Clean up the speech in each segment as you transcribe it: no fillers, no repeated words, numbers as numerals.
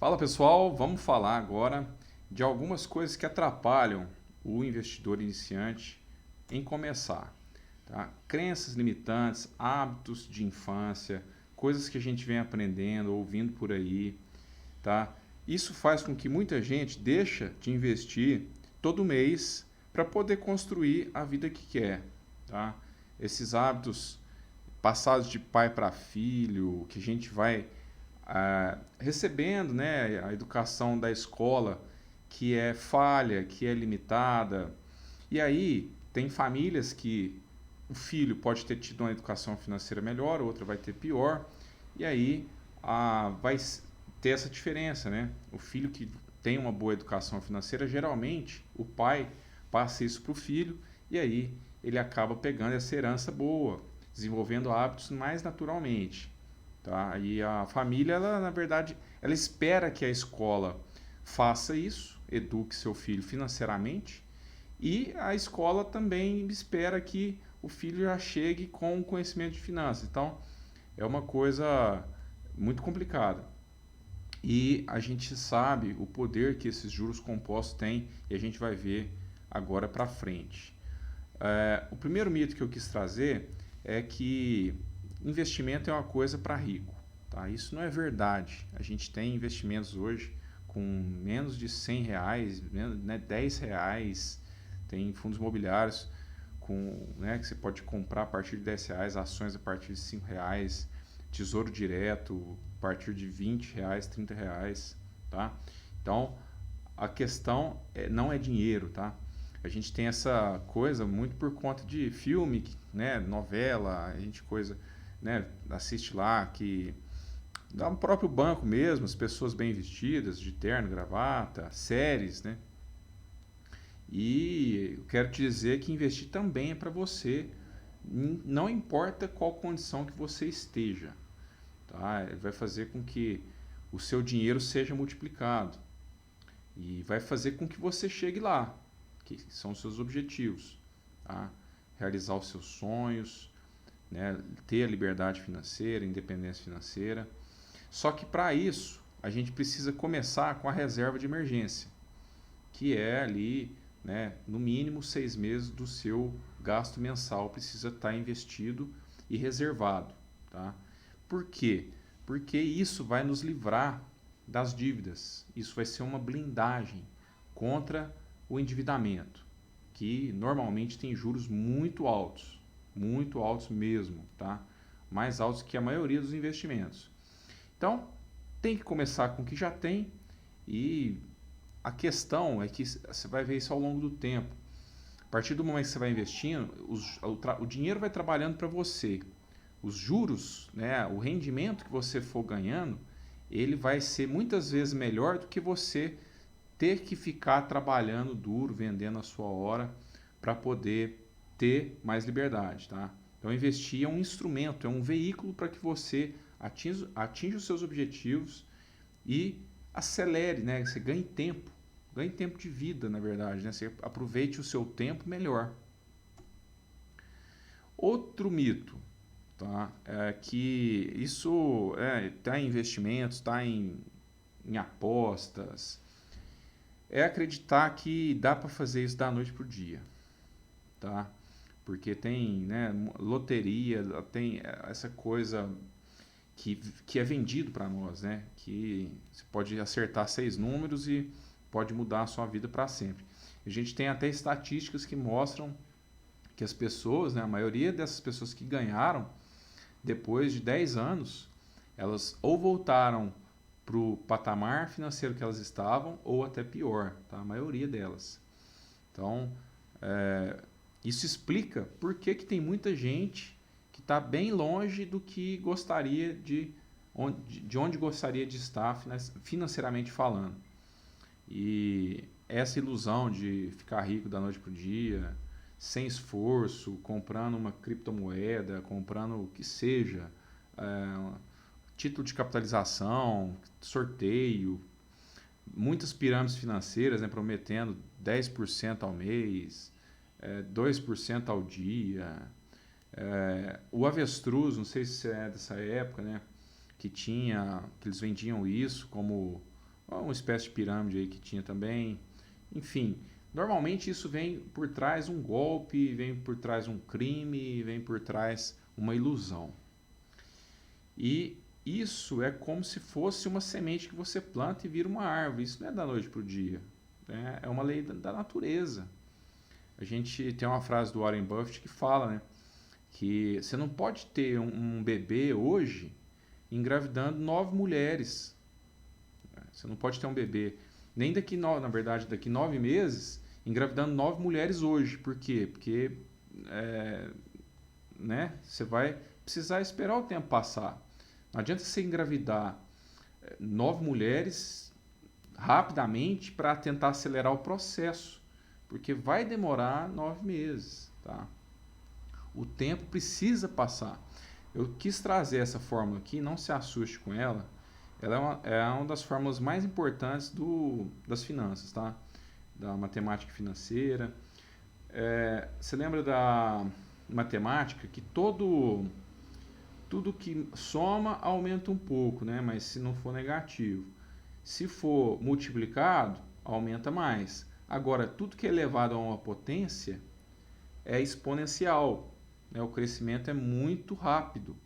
Fala pessoal, vamos falar agora de algumas coisas que atrapalham o investidor iniciante em começar. Tá? Crenças limitantes, hábitos de infância, coisas que a gente vem aprendendo, ouvindo por aí. Tá? Isso faz com que muita gente deixa de investir todo mês para poder construir a vida que quer. Tá? Esses hábitos passados de pai para filho, que a gente vai recebendo, né, a educação da escola que é falha, que é limitada. E aí tem famílias que o filho pode ter tido uma educação financeira melhor, outra vai ter pior, e aí vai ter essa diferença, né? O filho que tem uma boa educação financeira, geralmente o pai passa isso para o filho, e aí ele acaba pegando essa herança boa, desenvolvendo hábitos mais naturalmente. Tá? E a família, ela, na verdade, ela espera que a escola faça isso, eduque seu filho financeiramente, e a escola também espera que o filho já chegue com conhecimento de finanças. Então, é uma coisa muito complicada. E a gente sabe o poder que esses juros compostos têm e a gente vai ver agora para frente. O primeiro mito que eu quis trazer é que investimento é uma coisa para rico. Tá? Isso não é verdade. A gente tem investimentos hoje com menos de R$ 100, né, R$ 10. Tem fundos imobiliários né, que você pode comprar a partir de R$ 10, ações a partir de R$ 5, tesouro direto a partir de R$ 20, R$ 30. Tá? Então, a questão não é dinheiro, tá? A gente tem essa coisa muito por conta de filme, né, novela, a gente né, assiste lá que dá no próprio banco mesmo, as pessoas bem vestidas, de terno, gravata, séries, né? E eu quero te dizer que investir também é para você, não importa qual condição que você esteja, tá? Vai fazer com que o seu dinheiro seja multiplicado e vai fazer com que você chegue lá, que são os seus objetivos, tá? Realizar os seus sonhos, né? Ter a liberdade financeira, independência financeira. Só que para isso a gente precisa começar com a reserva de emergência, que é ali, né, no mínimo 6 meses do seu gasto mensal precisa estar investido e reservado, tá? Por quê? Porque isso vai nos livrar das dívidas. Isso vai ser uma blindagem contra o endividamento, que normalmente tem juros muito altos mesmo, tá? Mais altos que a maioria dos investimentos. Então, tem que começar com o que já tem e a questão é que você vai ver isso ao longo do tempo. A partir do momento que você vai investindo, o dinheiro vai trabalhando para você. Os juros, né, o rendimento que você for ganhando, ele vai ser muitas vezes melhor do que você ter que ficar trabalhando duro, vendendo a sua hora para poder ter mais liberdade, tá? Então investir é um instrumento, é um veículo para que você atinja os seus objetivos e acelere, né? Você ganhe tempo de vida, na verdade, né? Você aproveite o seu tempo melhor. Outro mito, tá? É que isso tá em investimentos, tá em apostas, é acreditar que dá para fazer isso da noite para o dia, tá? Porque tem, né, loteria, tem essa coisa que é vendido para nós, né? Que você pode acertar 6 números e pode mudar a sua vida para sempre. A gente tem até estatísticas que mostram que as pessoas, né, a maioria dessas pessoas que ganharam, depois de 10 anos, elas ou voltaram para o patamar financeiro que elas estavam, ou até pior, tá? A maioria delas. Então, isso explica por que tem muita gente que está bem longe do que gostaria de onde gostaria de estar financeiramente falando. E essa ilusão de ficar rico da noite para o dia, sem esforço, comprando uma criptomoeda, comprando o que seja, é, título de capitalização, sorteio, muitas pirâmides financeiras, né, prometendo 10% ao mês, 2% ao dia. O avestruz, não sei se é dessa época, né, que eles vendiam isso como uma espécie de pirâmide aí que tinha também. Enfim, normalmente isso vem por trás um golpe, vem por trás um crime, vem por trás uma ilusão. E isso é como se fosse uma semente que você planta e vira uma árvore. Isso não é da noite para o dia. Né? É uma lei da natureza. A gente tem uma frase do Warren Buffett que fala, né, que você não pode ter um bebê hoje engravidando 9 mulheres. Você não pode ter um bebê, nem na verdade, daqui 9 meses, engravidando 9 mulheres hoje. Por quê? Porque né, você vai precisar esperar o tempo passar. Não adianta você engravidar 9 mulheres rapidamente para tentar acelerar o processo, porque vai demorar 9 meses, tá? O tempo precisa passar. Eu quis trazer essa fórmula aqui, não se assuste com ela. Ela é uma das fórmulas mais importantes das finanças, tá? Da matemática financeira. Você lembra da matemática que tudo que soma aumenta um pouco, né? Mas se não for negativo. Se for multiplicado, aumenta mais. Agora, tudo que é elevado a uma potência é exponencial, né? O crescimento é muito rápido.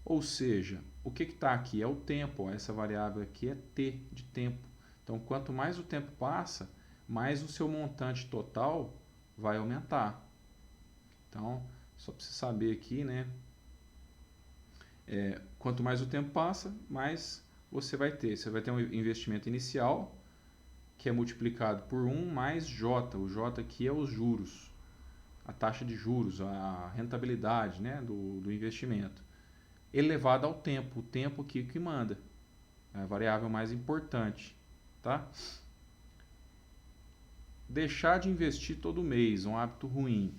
Ou seja, o que está aqui é o tempo. Ó, essa variável aqui é t, de tempo. Então, quanto mais o tempo passa, mais o seu montante total vai aumentar. Então, só para você saber aqui, né? Quanto mais o tempo passa, mais você vai ter. Você vai ter um investimento inicial, que é multiplicado por 1 mais J. O J aqui é os juros, a taxa de juros, a rentabilidade, né, do investimento, elevado ao tempo. O tempo aqui que manda, é a variável mais importante. Tá? Deixar de investir todo mês, um hábito ruim.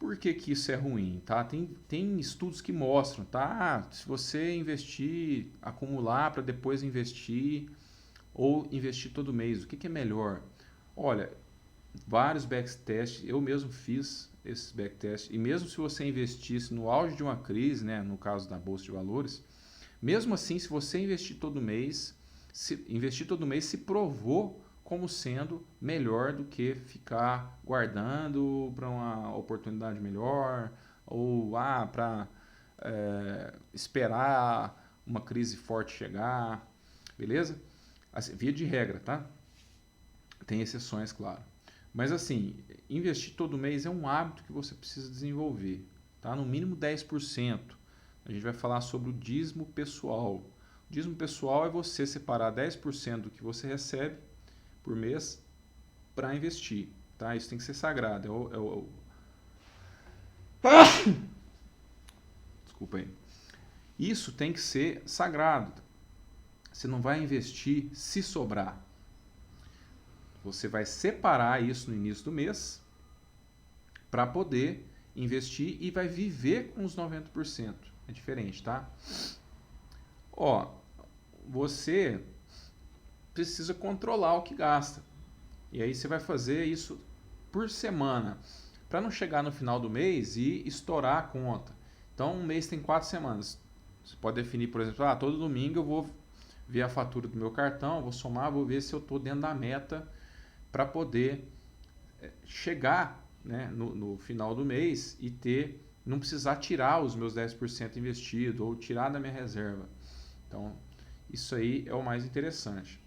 Por que isso é ruim? Tá? Tem estudos que mostram, tá? Se você investir, acumular para depois investir, ou investir todo mês, o que é melhor? Olha, vários backtests, eu mesmo fiz esses backtests, e mesmo se você investisse no auge de uma crise, né, no caso da Bolsa de Valores, mesmo assim, se você investir todo mês, se provou como sendo melhor do que ficar guardando para uma oportunidade melhor, ou para esperar uma crise forte chegar, beleza? Assim, via de regra, tá? Tem exceções, claro. Mas assim, investir todo mês é um hábito que você precisa desenvolver, tá? No mínimo 10%. A gente vai falar sobre o dízimo pessoal. O dízimo pessoal é você separar 10% do que você recebe por mês para investir, tá? Isso tem que ser sagrado. Desculpa aí. Isso tem que ser sagrado. Você não vai investir se sobrar. Você vai separar isso no início do mês para poder investir e vai viver com os 90%. É diferente, tá? Ó, você precisa controlar o que gasta. E aí você vai fazer isso por semana, para não chegar no final do mês e estourar a conta. Então, um mês tem 4 semanas. Você pode definir, por exemplo, todo domingo eu vou ver a fatura do meu cartão, vou somar, vou ver se eu estou dentro da meta para poder chegar, né, no final do mês e não precisar tirar os meus 10% investido ou tirar da minha reserva. Então, isso aí é o mais interessante.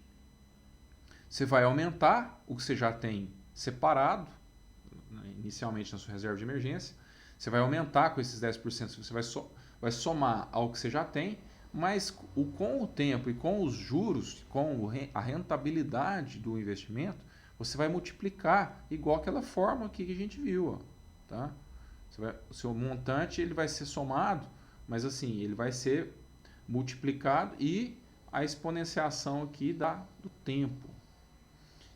Você vai aumentar o que você já tem separado, né, inicialmente na sua reserva de emergência. Você vai aumentar com esses 10%, você vai somar ao que você já tem, mas com o tempo e com os juros, com a rentabilidade do investimento, você vai multiplicar igual aquela fórmula aqui que a gente viu. Ó, tá? O seu montante ele vai ser somado, mas assim, ele vai ser multiplicado e a exponenciação aqui do tempo.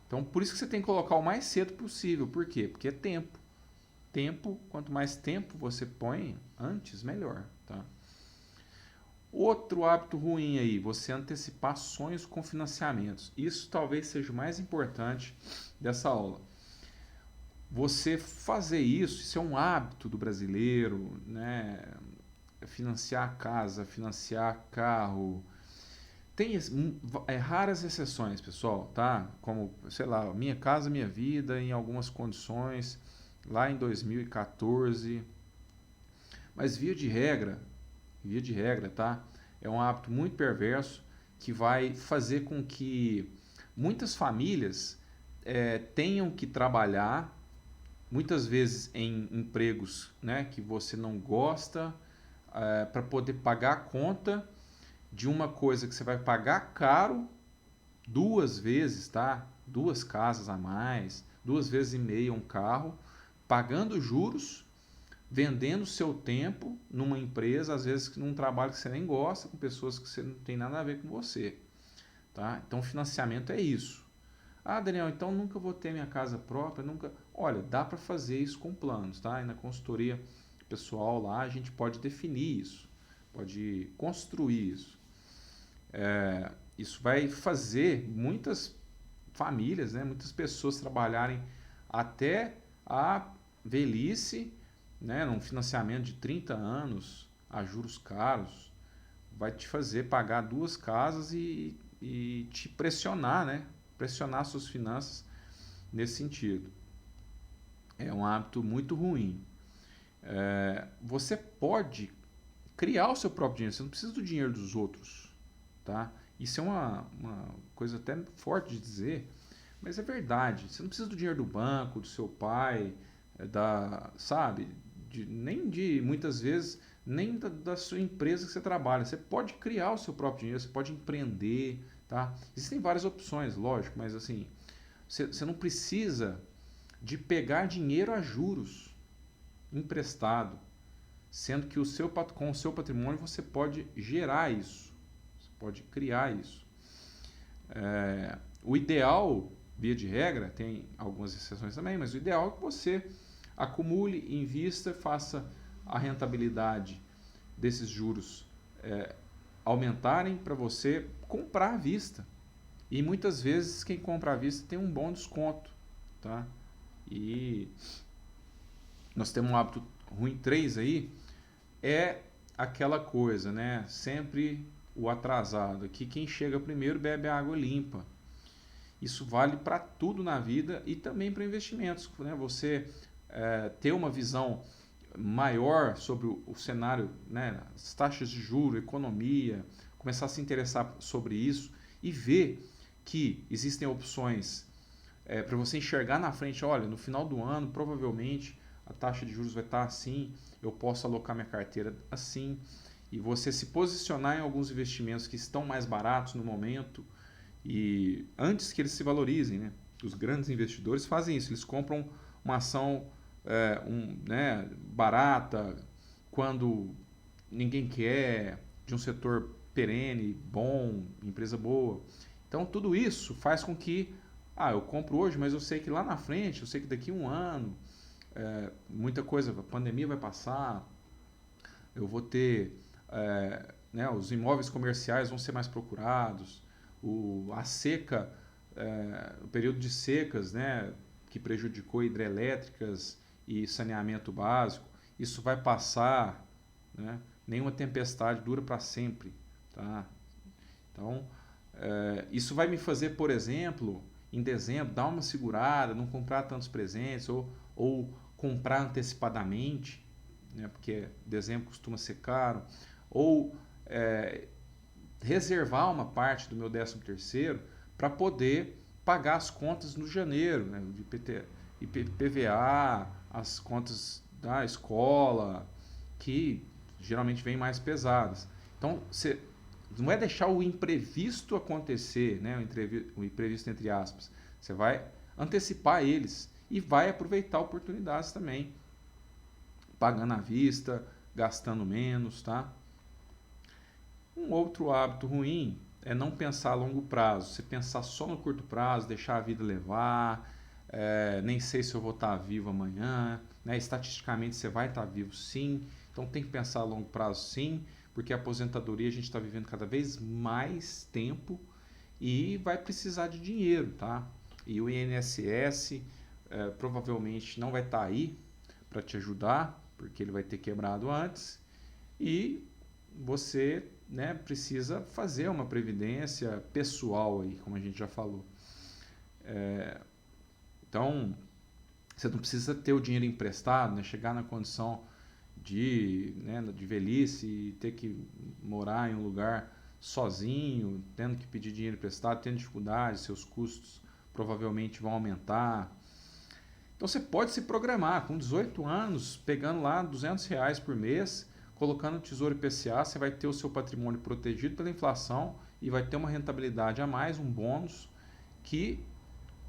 Então, por isso que você tem que colocar o mais cedo possível. Por quê? Porque é tempo. Quanto mais tempo você põe antes, melhor. Tá? Outro hábito ruim aí, você antecipar sonhos com financiamentos. Isso talvez seja o mais importante dessa aula. Você fazer isso é um hábito do brasileiro, né? Financiar casa, financiar carro, Tem raras exceções, pessoal, tá? Como, sei lá, Minha Casa Minha Vida, em algumas condições, lá em 2014. Mas via de regra, tá? É um hábito muito perverso que vai fazer com que muitas famílias tenham que trabalhar, muitas vezes em empregos, né, que você não gosta, para poder pagar a conta de uma coisa que você vai pagar caro duas vezes, tá? Duas casas a mais, duas vezes e meia um carro, pagando juros, vendendo seu tempo numa empresa, às vezes num trabalho que você nem gosta, com pessoas que você não tem nada a ver com você, tá? Então, financiamento é isso. Ah, Daniel, então nunca vou ter minha casa própria, nunca. Olha, dá para fazer isso com planos, tá? E na consultoria pessoal lá a gente pode definir isso, pode construir isso. Isso vai fazer muitas famílias, né, muitas pessoas trabalharem até a velhice, né, num financiamento de 30 anos a juros caros, vai te fazer pagar duas casas e te pressionar, né, pressionar suas finanças nesse sentido. É um hábito muito ruim. Você pode criar o seu próprio dinheiro, você não precisa do dinheiro dos outros, tá? Isso é uma coisa até forte de dizer, mas é verdade. Você não precisa do dinheiro do banco, do seu pai, sabe? Nem de, muitas vezes, nem da sua empresa que você trabalha. Você pode criar o seu próprio dinheiro, você pode empreender, tá? Existem várias opções, lógico, mas assim, você não precisa de pegar dinheiro a juros emprestado, sendo que com o seu patrimônio você pode gerar isso, você pode criar isso. O ideal, via de regra, tem algumas exceções também, mas o ideal é que você acumule, invista, faça a rentabilidade desses juros aumentarem para você comprar à vista. E muitas vezes quem compra à vista tem um bom desconto, tá? E nós temos um hábito ruim 3 aí, é aquela coisa, né? Sempre o atrasado. Aqui quem chega primeiro bebe água limpa. Isso vale para tudo na vida e também para investimentos, né? Você ter uma visão maior sobre o cenário, né? As taxas de juros, economia, começar a se interessar sobre isso e ver que existem opções para você enxergar na frente. Olha, no final do ano provavelmente a taxa de juros vai estar assim, eu posso alocar minha carteira assim, e você se posicionar em alguns investimentos que estão mais baratos no momento e antes que eles se valorizem, né? Os grandes investidores fazem isso, eles compram uma ação né, barata quando ninguém quer, de um setor perene, bom, empresa boa. Então tudo isso faz com que eu compro hoje, mas eu sei que lá na frente, eu sei que daqui a um ano, muita coisa, a pandemia vai passar, eu vou ter, né, os imóveis comerciais vão ser mais procurados, a seca, o período de secas, né, que prejudicou hidrelétricas e saneamento básico, isso vai passar, né, nenhuma tempestade dura para sempre, tá? Então, isso vai me fazer, por exemplo, em dezembro, dar uma segurada, não comprar tantos presentes ou comprar antecipadamente, né, porque dezembro costuma ser caro, ou reservar uma parte do meu 13º para poder pagar as contas no janeiro, né, de IPVA, as contas da escola, que geralmente vêm mais pesadas. Então, você não é deixar o imprevisto acontecer, né, o imprevisto entre aspas. Você vai antecipar eles e vai aproveitar oportunidades também, pagando à vista, gastando menos, tá? Um outro hábito ruim é não pensar a longo prazo. Você pensar só no curto prazo, deixar a vida levar, nem sei se eu vou estar vivo amanhã, né? Estatisticamente você vai estar vivo sim, então tem que pensar a longo prazo sim, porque a aposentadoria a gente está vivendo cada vez mais tempo e vai precisar de dinheiro, tá? E o INSS provavelmente não vai estar aí para te ajudar, porque ele vai ter quebrado antes, e você né, precisa fazer uma previdência pessoal aí, como a gente já falou. Então, você não precisa ter o dinheiro emprestado, né, chegar na condição de velhice e ter que morar em um lugar sozinho, tendo que pedir dinheiro emprestado, tendo dificuldade, seus custos provavelmente vão aumentar. Então você pode se programar com 18 anos, pegando lá R$ 200 por mês, colocando no Tesouro IPCA, você vai ter o seu patrimônio protegido pela inflação e vai ter uma rentabilidade a mais, um bônus, que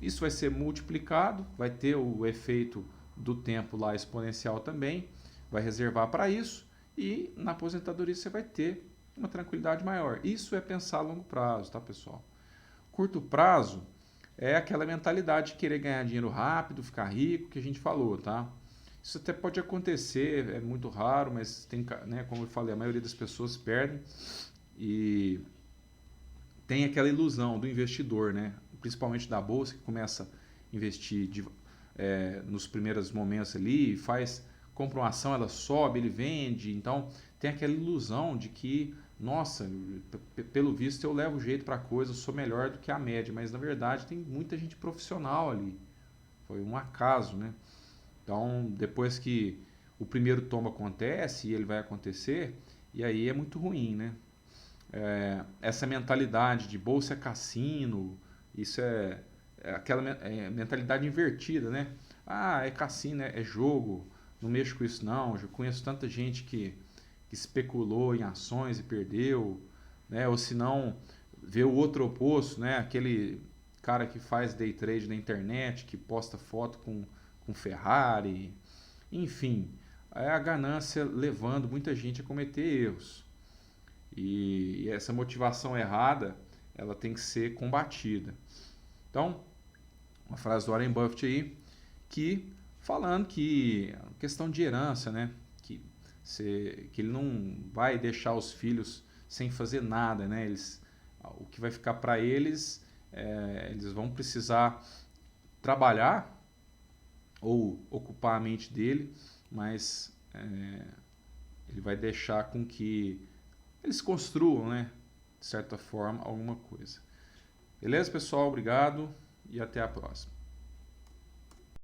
isso vai ser multiplicado, vai ter o efeito do tempo lá exponencial também, vai reservar para isso e na aposentadoria você vai ter uma tranquilidade maior. Isso é pensar a longo prazo, tá, pessoal? Curto prazo é aquela mentalidade de querer ganhar dinheiro rápido, ficar rico, que a gente falou, tá? Isso até pode acontecer, é muito raro, mas tem, né, como eu falei, a maioria das pessoas perdem e tem aquela ilusão do investidor, né? Principalmente da bolsa, que começa a investir nos primeiros momentos ali, compra uma ação, ela sobe, ele vende, então tem aquela ilusão de que, nossa, pelo visto eu levo jeito para a coisa, eu sou melhor do que a média, mas na verdade tem muita gente profissional ali, foi um acaso, né? Então, depois que o primeiro tombo acontece, e ele vai acontecer, e aí é muito ruim, né? Essa mentalidade de bolsa é cassino, isso é aquela mentalidade invertida, né? Ah, é cassino, é jogo, não mexo com isso não. Eu conheço tanta gente que especulou em ações e perdeu, né? Ou se não, vê o outro oposto, né? Aquele cara que faz day trade na internet, que posta foto com Ferrari, enfim, é a ganância levando muita gente a cometer erros. E essa motivação errada, ela tem que ser combatida. Então, uma frase do Warren Buffett aí, que falando que questão de herança, né? Que ele não vai deixar os filhos sem fazer nada, né? O que vai ficar para eles, eles vão precisar trabalhar ou ocupar a mente dele, mas ele vai deixar com que eles construam, né, de certa forma, alguma coisa. Beleza, pessoal? Obrigado e até a próxima.